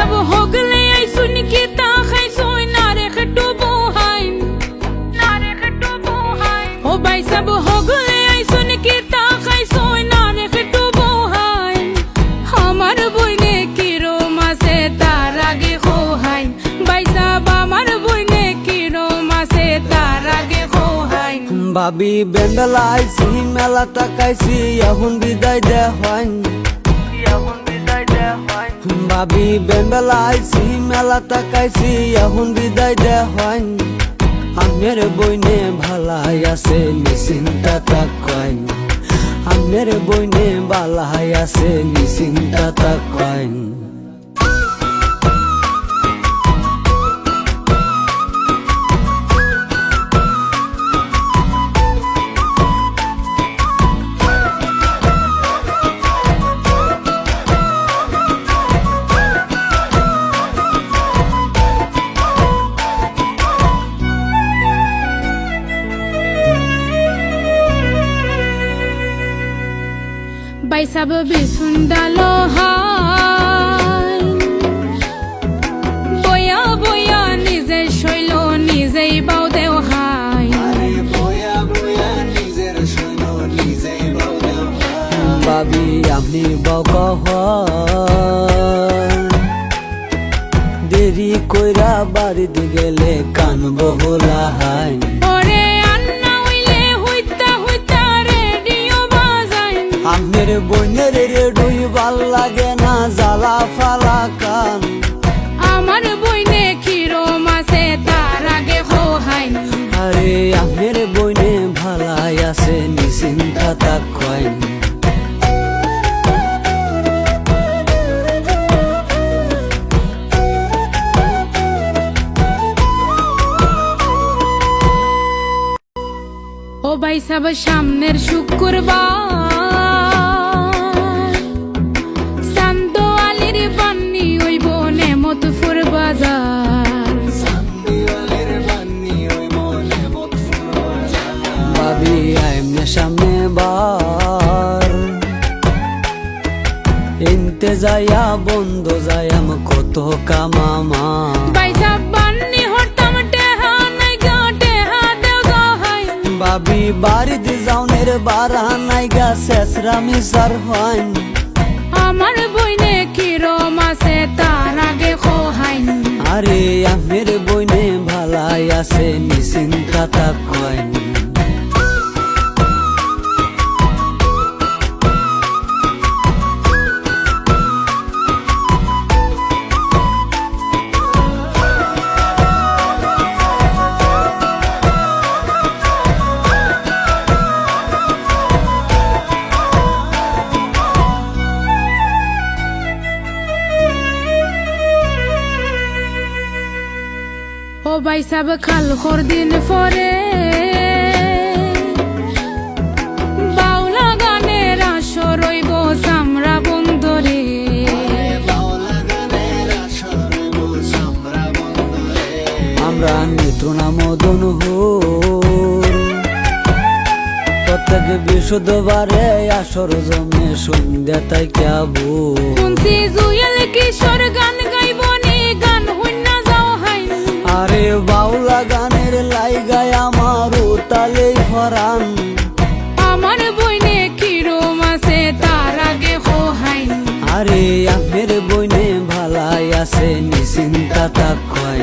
सब हो गले आई सुन के ता खाई सोई नारे खटो बोहाई ओ भाई सब हो गले आई सुन के ता खाई सोई नारे खटो बोहाई हमार बइने की रोमा से तार आगे खोहाई भाई सब हमार बइने की रोमा से तार आगे खोहाई ভাবি বেন্ডলা আইছি মেলা তাকাইছি এখন বিদায় দে হয় ভাবি বেন্ডলা আইছি মেলা তাকাইছি এখন বিদায় দে হয় আমের বইনে ভালাই আছে নিশ্চিন্তা তাকাই আমের বইনে ভালাই আছে নিশ্চিন্তা তাকাই भाई सब बिसुंडालो हाय बोया बोया निजे शैलो निजे बाउ देव हाय ভাবি আপনি বক দেরি কইরা বাড়িতে গেলে কান বহলা হাই আমের বইনের রেডুই ভাল লাগে না জ্বালা ফালা কান আমার বইনে কিরো মাসে তার আগে হোহাই আরে আমের বইনে ভালাই আছে নিশ্চিন্তা তাকাই ও ভাই সব সামনের শুক্রবার ভাবি আইমনে সামনে বার এনতে যাইয়া বন্ধ যাইয়াম কত কামামা ভাবি বাড়িতে যাওনের বারা নাইগা শেষরামি সার হয় আমার বইনে কিরো মাসে তার আগে খোহাই আরে আমের বইনে ভালাই আছে নিশ্চিন্তা তাকাই ও ভাই সব খাল খর দিন পরে বাউলা গানের আসর রইব সামরা বন্দরে আমরা নেত্রনা মদন প্রত্যেক বৃহস্পতিবারে আসর জমে সন্ধ্যা তাই কেবো শুনছি জুয়েল কিশোর গান গাইব নি গান হইনা যাও হাই আরে বাউলা গানের লাইগায় আমার তালে ফরান আমার বইনে কিরো মাসে তার আগে হোহাই আরে আমের বইনে ভালাই আছে নিশ্চিন্তা তাকাই